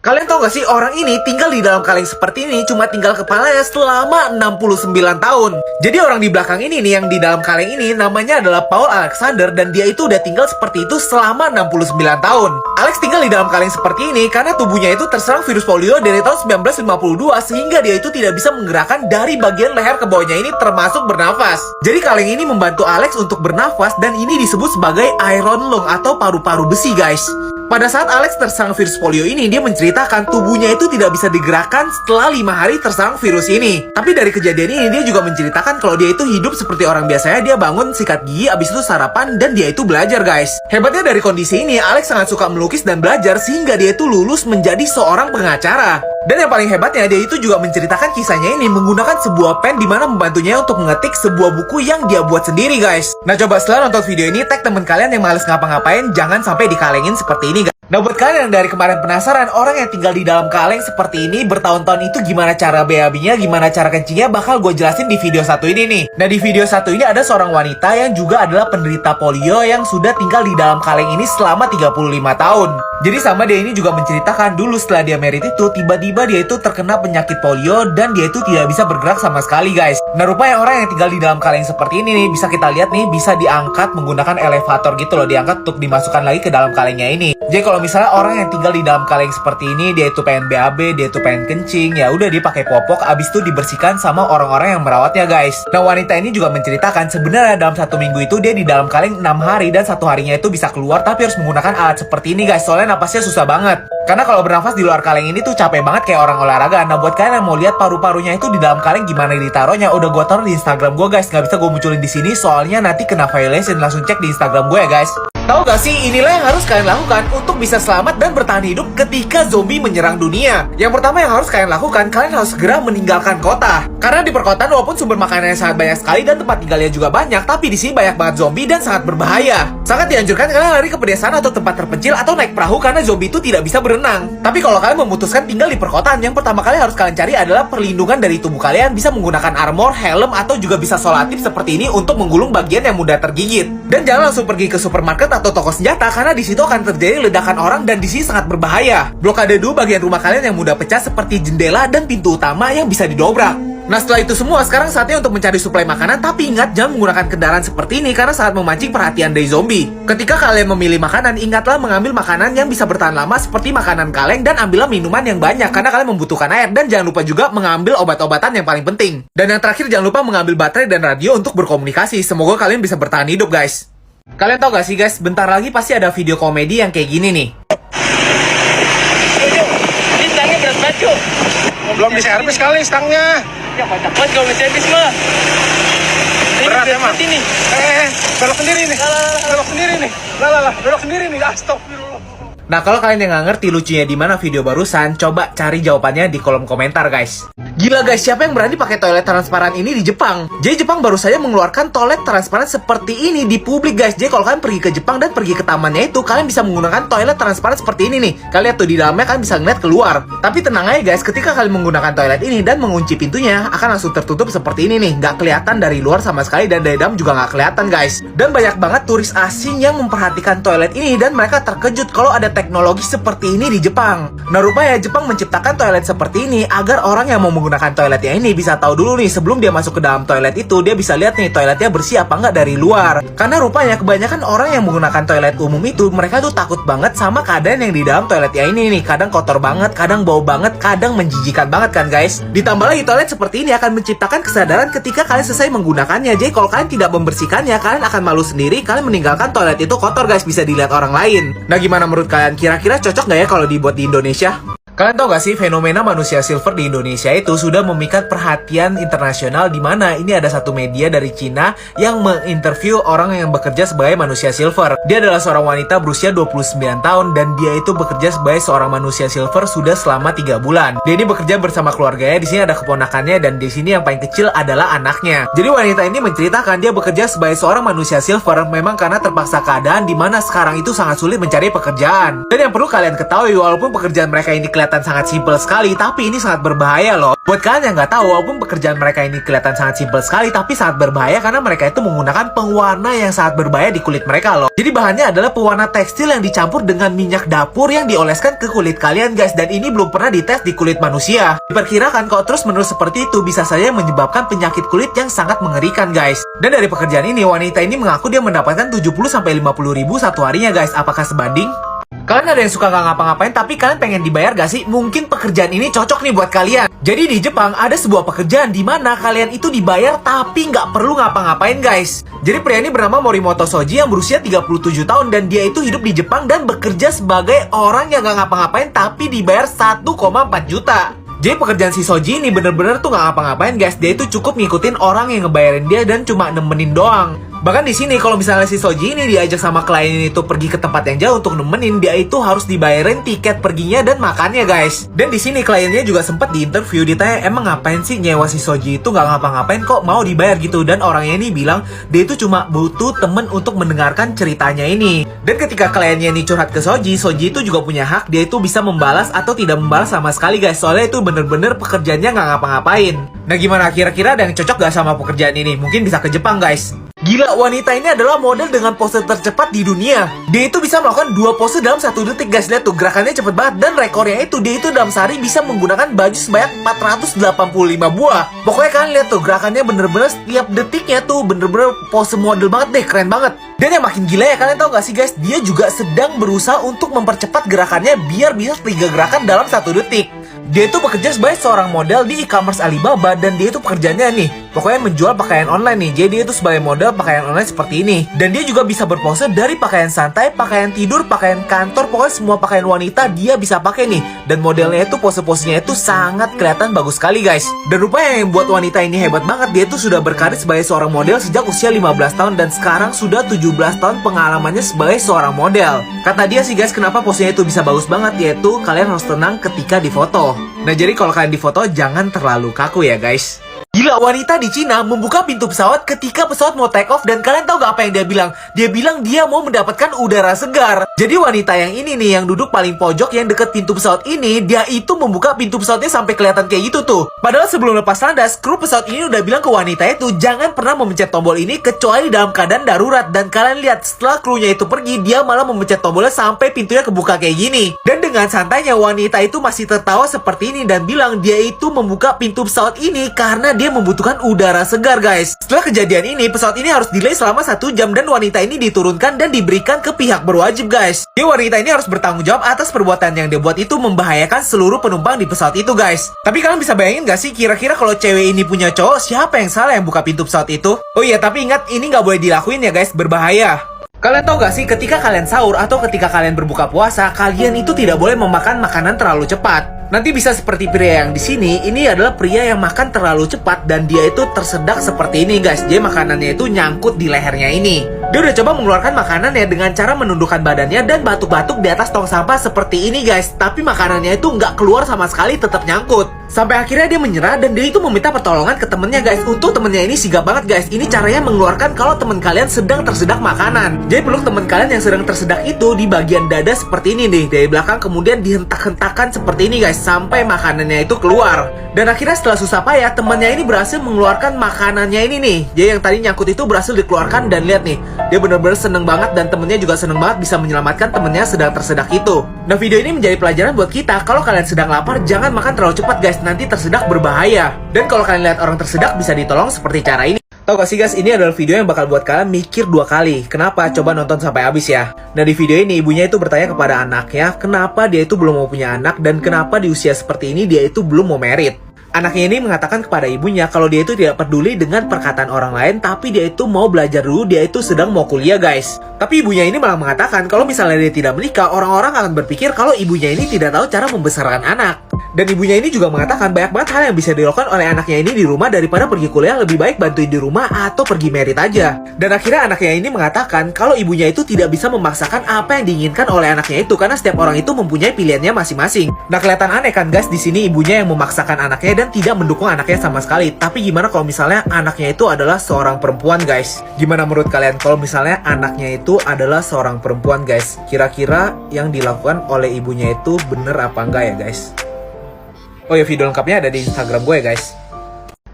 Kalian tahu gak sih orang ini tinggal di dalam kaleng seperti ini cuma tinggal kepalanya selama 69 tahun. Jadi orang di belakang ini nih yang di dalam kaleng ini namanya adalah Paul Alexander dan dia itu udah tinggal seperti itu selama 69 tahun. Alex tinggal di dalam kaleng seperti ini karena tubuhnya itu terserang virus polio dari tahun 1952 sehingga dia itu tidak bisa menggerakkan dari bagian leher ke bawahnya ini termasuk bernafas. Jadi kaleng ini membantu Alex untuk bernafas dan ini disebut sebagai iron lung atau paru-paru besi guys. Pada saat Alex terserang virus polio ini, dia menceritakan tubuhnya itu tidak bisa digerakkan setelah 5 hari terserang virus ini. Tapi dari kejadian ini, dia juga menceritakan kalau dia itu hidup seperti orang biasanya. Dia bangun, sikat gigi, abis itu sarapan, dan dia itu belajar guys. Hebatnya dari kondisi ini, Alex sangat suka melukis dan belajar sehingga dia itu lulus menjadi seorang pengacara. Dan yang paling hebatnya, dia itu juga menceritakan kisahnya ini menggunakan sebuah pen di mana membantunya untuk mengetik sebuah buku yang dia buat sendiri guys. Nah coba setelah nonton video ini, tag teman kalian yang males ngapa-ngapain, jangan sampai dikalengin seperti ini guys. Nah buat kalian yang dari kemarin penasaran orang yang tinggal di dalam kaleng seperti ini bertahun-tahun itu gimana cara BAB-nya, gimana cara kencingnya, bakal gue jelasin di video satu ini nih. Nah di video satu ini ada seorang wanita yang juga adalah penderita polio yang sudah tinggal di dalam kaleng ini selama 35 tahun. Jadi sama dia ini juga menceritakan dulu setelah dia married itu tiba-tiba dia itu terkena penyakit polio dan dia itu tidak bisa bergerak sama sekali guys. Nah rupanya orang yang tinggal di dalam kaleng seperti ini nih bisa kita lihat nih bisa diangkat menggunakan elevator gitu loh, diangkat untuk dimasukkan lagi ke dalam kalengnya ini. Jadi kalau misalnya orang yang tinggal di dalam kaleng seperti ini dia itu pengen BAB, dia itu pengen kencing, ya udah dia pakai popok abis itu dibersihkan sama orang-orang yang merawatnya guys. Nah wanita ini juga menceritakan sebenarnya dalam 1 minggu itu dia di dalam kaleng 6 hari dan 1 harinya itu bisa keluar tapi harus menggunakan alat seperti ini guys. Soalnya napasnya susah banget. Karena kalau bernafas di luar kaleng ini tuh capek banget kayak orang olahraga. Nah buat kalian yang mau lihat paru-parunya itu di dalam kaleng gimana ditaruhnya, udah gue taruh di Instagram gue guys. Gak bisa gue munculin di sini soalnya nanti kena violation. Langsung cek di Instagram gue ya guys. Tahu gak sih, inilah yang harus kalian lakukan untuk bisa selamat dan bertahan hidup ketika zombie menyerang dunia. Yang pertama yang harus kalian lakukan, kalian harus segera meninggalkan kota. Karena di perkotaan walaupun sumber makanannya sangat banyak sekali dan tempat tinggalnya juga banyak, tapi di sini banyak banget zombie dan sangat berbahaya. Sangat dianjurkan kalian lari ke pedesaan atau tempat terpencil atau naik perahu karena zombie itu tidak bisa berenang. Tapi kalau kalian memutuskan tinggal di perkotaan, yang pertama kali harus kalian cari adalah perlindungan dari tubuh kalian. Bisa menggunakan armor, helm, atau juga bisa solatif seperti ini untuk menggulung bagian yang mudah tergigit. Dan jangan langsung pergi ke supermarket atau toko senjata karena di situ akan terjadi ledakan orang dan di sini sangat berbahaya. Blokade dulu bagian rumah kalian yang mudah pecah seperti jendela dan pintu utama yang bisa didobrak. Nah setelah itu semua, sekarang saatnya untuk mencari suplai makanan. Tapi ingat, jangan menggunakan kendaraan seperti ini karena sangat memancing perhatian dari zombie. Ketika kalian memilih makanan, ingatlah mengambil makanan yang bisa bertahan lama seperti makanan kaleng. Dan ambillah minuman yang banyak karena kalian membutuhkan air. Dan jangan lupa juga mengambil obat-obatan yang paling penting. Dan yang terakhir, jangan lupa mengambil baterai dan radio untuk berkomunikasi. Semoga kalian bisa bertahan hidup guys. Kalian tau gak sih guys, bentar lagi pasti ada video komedi yang kayak gini nih. Ini stangnya berat banget cuy. Belum diservis kali stangnya. Ya kocak banget kalau nggak servis mah. Berat emang. Ini. Belok sendiri nih. Belok sendiri nih. Belok sendiri nih. Astagfirullah. Nah kalau kalian yang nggak ngerti lucunya di mana video barusan, coba cari jawabannya di kolom komentar guys. Gila guys, siapa yang berani pakai toilet transparan ini di Jepang? Jadi Jepang baru saja mengeluarkan toilet transparan seperti ini di publik guys. Jadi kalau kalian pergi ke Jepang dan pergi ke tamannya itu, kalian bisa menggunakan toilet transparan seperti ini nih. Kalian lihat tuh di dalamnya kalian bisa ngeliat keluar. Tapi tenang aja guys, ketika kalian menggunakan toilet ini dan mengunci pintunya, akan langsung tertutup seperti ini nih. Nggak kelihatan dari luar sama sekali dan dari dalam juga nggak kelihatan guys. Dan banyak banget turis asing yang memperhatikan toilet ini dan mereka terkejut kalau ada teknologi seperti ini di Jepang. Nah rupanya Jepang menciptakan toilet seperti ini agar orang yang mau menggunakan toiletnya ini bisa tahu dulu nih sebelum dia masuk ke dalam toilet itu, dia bisa lihat nih toiletnya bersih apa enggak dari luar. Karena rupanya kebanyakan orang yang menggunakan toilet umum itu mereka tuh takut banget sama keadaan yang di dalam toiletnya ini nih. Kadang kotor banget, kadang bau banget, kadang menjijikan banget kan guys. Ditambah lagi toilet seperti ini akan menciptakan kesadaran ketika kalian selesai menggunakannya. Jadi kalau kalian tidak membersihkannya, kalian akan malu sendiri, kalian meninggalkan toilet itu kotor guys, bisa dilihat orang lain. Nah gimana menurut kalian? Kira-kira cocok nggak ya kalau dibuat di Indonesia? Kalian tau gak sih fenomena manusia silver di Indonesia itu sudah memikat perhatian internasional, di mana ini ada satu media dari Cina yang menginterview orang yang bekerja sebagai manusia silver. Dia adalah seorang wanita berusia 29 tahun dan dia itu bekerja sebagai seorang manusia silver sudah selama 3 bulan. Dia ini bekerja bersama keluarganya, di sini ada keponakannya dan di sini yang paling kecil adalah anaknya. Jadi wanita ini menceritakan dia bekerja sebagai seorang manusia silver memang karena terpaksa keadaan di mana sekarang itu sangat sulit mencari pekerjaan. Dan yang perlu kalian ketahui, walaupun pekerjaan mereka ini kelihatan kelihatan sangat simpel sekali, tapi ini sangat berbahaya loh. Buat kalian yang nggak tahu, walaupun pekerjaan mereka ini kelihatan sangat simpel sekali, tapi sangat berbahaya karena mereka itu menggunakan pewarna yang sangat berbahaya di kulit mereka loh. Jadi bahannya adalah pewarna tekstil yang dicampur dengan minyak dapur yang dioleskan ke kulit kalian guys, dan ini belum pernah dites di kulit manusia. Diperkirakan kalau terus-menerus seperti itu bisa saja menyebabkan penyakit kulit yang sangat mengerikan guys. Dan dari pekerjaan ini, wanita ini mengaku dia mendapatkan 70-50 ribu satu harinya guys. Apakah sebanding? Kalian ada yang suka gak ngapa-ngapain tapi kalian pengen dibayar gak sih? Mungkin pekerjaan ini cocok nih buat kalian. Jadi di Jepang ada sebuah pekerjaan di mana kalian itu dibayar tapi nggak perlu ngapa-ngapain guys. Jadi pria ini bernama Morimoto Shoji yang berusia 37 tahun dan dia itu hidup di Jepang dan bekerja sebagai orang yang gak ngapa-ngapain tapi dibayar 1,4 juta. Jadi pekerjaan si Shoji ini bener-bener tuh gak ngapa-ngapain guys. Dia itu cukup ngikutin orang yang ngebayarin dia dan cuma nemenin doang. Bahkan di sini kalau misalnya si Shoji ini diajak sama klien itu pergi ke tempat yang jauh untuk nemenin, dia itu harus dibayarin tiket perginya dan makannya guys. Dan di sini kliennya juga sempat diinterview, ditanya emang ngapain sih nyewa si Shoji itu nggak ngapa-ngapain kok mau dibayar gitu. Dan orangnya ini bilang dia itu cuma butuh temen untuk mendengarkan ceritanya ini. Dan ketika kliennya ini curhat ke Shoji, Shoji itu juga punya hak, dia itu bisa membalas atau tidak membalas sama sekali guys. Soalnya itu bener-bener pekerjaannya nggak ngapa-ngapain. Nah gimana, kira-kira ada yang cocok gak sama pekerjaan ini? Mungkin bisa ke Jepang guys. Gila, wanita ini adalah model dengan pose tercepat di dunia. Dia itu bisa melakukan 2 pose dalam 1 detik guys. Lihat tuh, gerakannya cepet banget. Dan rekornya itu, dia itu dalam sehari bisa menggunakan baju sebanyak 485 buah. Pokoknya kalian lihat tuh, gerakannya bener-bener setiap detiknya tuh bener-bener pose model banget deh, keren banget. Dan yang makin gila ya, kalian tahu gak sih guys, dia juga sedang berusaha untuk mempercepat gerakannya biar bisa 3 gerakan dalam 1 detik. Dia itu bekerja sebagai seorang model di e-commerce Alibaba dan dia itu pekerjaannya nih, pokoknya menjual pakaian online nih. Jadi dia itu sebagai model pakaian online seperti ini. Dan dia juga bisa berpose dari pakaian santai, pakaian tidur, pakaian kantor, pokoknya semua pakaian wanita dia bisa pakai nih. Dan modelnya itu pose-posenya itu sangat kelihatan bagus sekali guys. Dan rupanya yang buat wanita ini hebat banget, dia itu sudah berkarir sebagai seorang model sejak usia 15 tahun dan sekarang sudah 17 tahun pengalamannya sebagai seorang model. Kata dia sih guys, kenapa posenya itu bisa bagus banget, yaitu kalian harus tenang ketika difoto. Nah jadi kalau kalian difoto jangan terlalu kaku ya guys. Gila, wanita di Cina membuka pintu pesawat ketika pesawat mau take off. Dan kalian tahu gak apa yang dia bilang? Dia bilang dia mau mendapatkan udara segar. Jadi wanita yang ini nih, yang duduk paling pojok yang deket pintu pesawat ini, dia itu membuka pintu pesawatnya sampai kelihatan kayak gitu tuh. Padahal sebelum lepas landas, kru pesawat ini udah bilang ke wanita itu jangan pernah memencet tombol ini kecuali dalam keadaan darurat. Dan kalian lihat, setelah krunya itu pergi, dia malah memencet tombolnya sampai pintunya kebuka kayak gini. Dan dengan santainya wanita itu masih tertawa seperti ini dan bilang dia itu membuka pintu pesawat ini karena dia membutuhkan udara segar guys. Setelah kejadian ini, pesawat ini harus delay selama 1 jam dan wanita ini diturunkan dan diberikan ke pihak berwajib guys. Jadi wanita ini harus bertanggung jawab atas perbuatan yang dia buat itu membahayakan seluruh penumpang di pesawat itu guys. Tapi kalian bisa bayangin gak sih, kira-kira kalau cewek ini punya cowok, siapa yang salah yang buka pintu pesawat itu? Oh iya, tapi ingat ini gak boleh dilakuin ya guys, berbahaya. Kalian tahu gak sih, ketika kalian sahur atau ketika kalian berbuka puasa, kalian itu tidak boleh memakan makanan terlalu cepat. Nanti bisa seperti pria yang di sini. Ini adalah pria yang makan terlalu cepat dan dia itu tersedak seperti ini guys. Jadi makanannya itu nyangkut di lehernya ini. Dia udah coba mengeluarkan makanannya dengan cara menundukkan badannya dan batuk-batuk di atas tong sampah seperti ini guys. Tapi makanannya itu nggak keluar sama sekali, tetap nyangkut. Sampai akhirnya dia menyerah dan dia itu meminta pertolongan ke temennya guys. Untuk temennya ini sigap banget guys. Ini caranya mengeluarkan kalau temen kalian sedang tersedak makanan. Jadi peluk temen kalian yang sedang tersedak itu di bagian dada seperti ini nih, dari belakang, kemudian dihentak-hentakan seperti ini guys sampai makanannya itu keluar. Dan akhirnya setelah susah payah, temannya ini berhasil mengeluarkan makanannya ini nih. Jadi yang tadi nyangkut itu berhasil dikeluarkan dan lihat nih, dia benar-benar seneng banget dan temennya juga seneng banget bisa menyelamatkan temennya sedang tersedak itu. Nah video ini menjadi pelajaran buat kita, kalau kalian sedang lapar jangan makan terlalu cepat guys, nanti tersedak berbahaya. Dan kalau kalian lihat orang tersedak bisa ditolong seperti cara ini. Tahu gak sih guys, ini adalah video yang bakal buat kalian mikir 2 kali. Kenapa? Coba nonton sampai habis ya. Nah di video ini ibunya itu bertanya kepada anaknya kenapa dia itu belum mau punya anak dan kenapa di usia seperti ini dia itu belum mau merit. Anaknya ini mengatakan kepada ibunya kalau dia itu tidak peduli dengan perkataan orang lain, tapi dia itu mau belajar dulu, dia itu sedang mau kuliah guys. Tapi ibunya ini malah mengatakan kalau misalnya dia tidak menikah, orang-orang akan berpikir kalau ibunya ini tidak tahu cara membesarkan anak. Dan ibunya ini juga mengatakan banyak banget hal yang bisa dilakukan oleh anaknya ini di rumah daripada pergi kuliah, lebih baik bantuin di rumah atau pergi merit aja. Dan akhirnya anaknya ini mengatakan kalau ibunya itu tidak bisa memaksakan apa yang diinginkan oleh anaknya itu karena setiap orang itu mempunyai pilihannya masing-masing. Nah, kelihatan aneh kan guys, di sini ibunya yang memaksakan anaknya dan tidak mendukung anaknya sama sekali. Tapi gimana kalau misalnya anaknya itu adalah seorang perempuan guys? Gimana menurut kalian kalau misalnya anaknya itu adalah seorang perempuan guys? Kira-kira yang dilakukan oleh ibunya itu bener apa enggak ya guys? Oh ya, video lengkapnya ada di Instagram gue guys.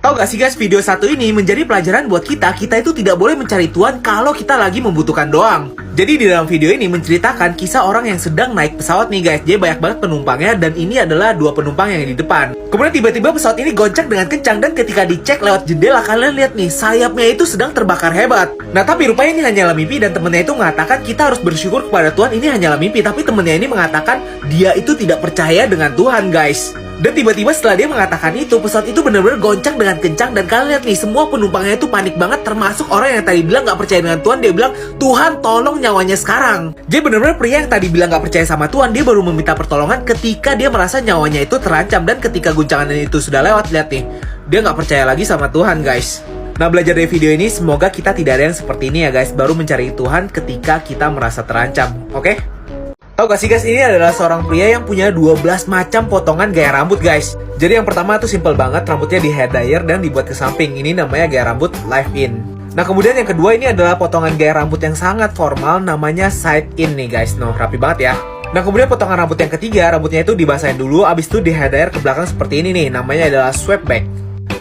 Tahu gak sih guys, video satu ini menjadi pelajaran buat kita itu tidak boleh mencari Tuhan kalau kita lagi membutuhkan doang. Jadi di dalam video ini menceritakan kisah orang yang sedang naik pesawat nih guys. Dia banyak banget penumpangnya dan ini adalah 2 penumpang yang di depan. Kemudian tiba-tiba pesawat ini goncang dengan kencang dan ketika dicek lewat jendela kalian lihat nih sayapnya itu sedang terbakar hebat. Nah tapi rupanya ini hanyalah mimpi dan temennya itu mengatakan kita harus bersyukur kepada Tuhan, ini hanyalah mimpi. Tapi temennya ini mengatakan dia itu tidak percaya dengan Tuhan guys. Dan tiba-tiba setelah dia mengatakan itu, pesawat itu benar-benar goncang dengan kencang. Dan kalian lihat nih, semua penumpangnya itu panik banget. Termasuk orang yang tadi bilang gak percaya dengan Tuhan. Dia bilang, Tuhan tolong nyawanya sekarang. Jadi benar-benar pria yang tadi bilang gak percaya sama Tuhan, dia baru meminta pertolongan ketika dia merasa nyawanya itu terancam. Dan ketika guncangan itu sudah lewat, lihat nih, dia gak percaya lagi sama Tuhan guys. Nah, belajar dari video ini, semoga kita tidak ada yang seperti ini ya guys. Baru mencari Tuhan ketika kita merasa terancam, oke? Tahu gak sih guys, ini adalah seorang pria yang punya 12 macam potongan gaya rambut guys. Jadi yang pertama tuh simple banget, rambutnya di hair dryer dan dibuat ke samping. Ini namanya gaya rambut live in. Nah kemudian yang kedua ini adalah potongan gaya rambut yang sangat formal, namanya side in nih guys. Nah rapi banget ya. Nah kemudian potongan rambut yang ketiga, rambutnya itu dibasahin dulu, abis itu di hair dryer ke belakang seperti ini nih, namanya adalah swept back.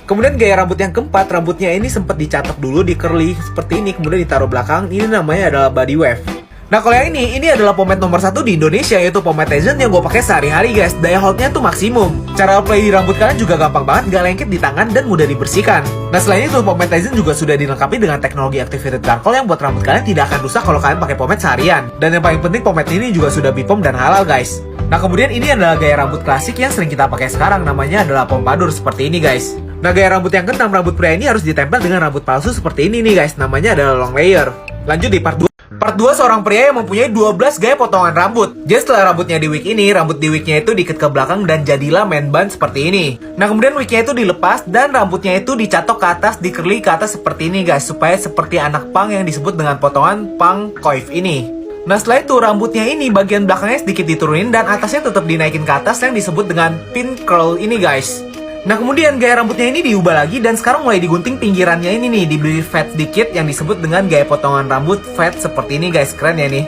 Kemudian gaya rambut yang keempat, rambutnya ini sempat dicatok dulu, di curly seperti ini, kemudian ditaruh belakang. Ini namanya adalah body wave. Nah kalau yang ini adalah pomade nomor 1 di Indonesia, yaitu pomade Tizen yang gue pakai sehari-hari guys. Daya holdnya tuh maksimum. Cara apply di rambut kalian juga gampang banget, gak lengket di tangan dan mudah dibersihkan. Nah selain itu, pomade Tizen juga sudah dilengkapi dengan teknologi activated charcoal yang buat rambut kalian tidak akan rusak kalau kalian pakai pomade seharian. Dan yang paling penting, pomade ini juga sudah BPOM dan halal guys. Nah kemudian ini adalah gaya rambut klasik yang sering kita pakai sekarang, namanya adalah pompadour seperti ini guys. Nah gaya rambut yang keenam, rambut pria ini harus ditempel dengan rambut palsu seperti ini nih guys, namanya adalah long layer. Lanjut di part 2. Part 2, seorang pria yang mempunyai 12 gaya potongan rambut. Jadi setelah rambutnya di wig ini, rambut di wignya itu diikat ke belakang dan jadilah man bun seperti ini. Nah kemudian wignya itu dilepas dan rambutnya itu dicatok ke atas, di curly ke atas seperti ini guys, supaya seperti anak punk yang disebut dengan potongan punk coif ini. Nah setelah itu rambutnya ini bagian belakangnya sedikit diturunin dan atasnya tetap dinaikin ke atas yang disebut dengan pin curl ini guys. Nah kemudian gaya rambutnya ini diubah lagi dan sekarang mulai digunting pinggirannya ini nih, diberi fade sedikit yang disebut dengan gaya potongan rambut fade seperti ini guys, keren ya nih.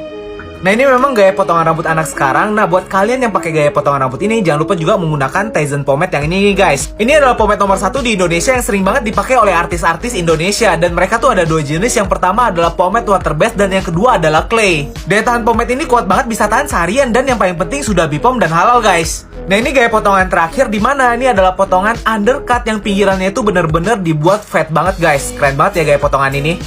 Nah ini memang gaya potongan rambut anak sekarang. Nah buat kalian yang pakai gaya potongan rambut ini, jangan lupa juga menggunakan Tizen pomade yang ini nih guys. Ini adalah pomade nomor 1 di Indonesia yang sering banget dipakai oleh artis-artis Indonesia. Dan mereka tuh ada 2 jenis, yang pertama adalah pomade water based dan yang kedua adalah clay. Daya tahan pomade ini kuat banget, bisa tahan seharian dan yang paling penting sudah BPOM dan halal guys. Nah ini gaya potongan terakhir, dimana ini adalah potongan undercut yang pinggirannya itu bener-bener dibuat fat banget guys. Keren banget ya gaya potongan ini.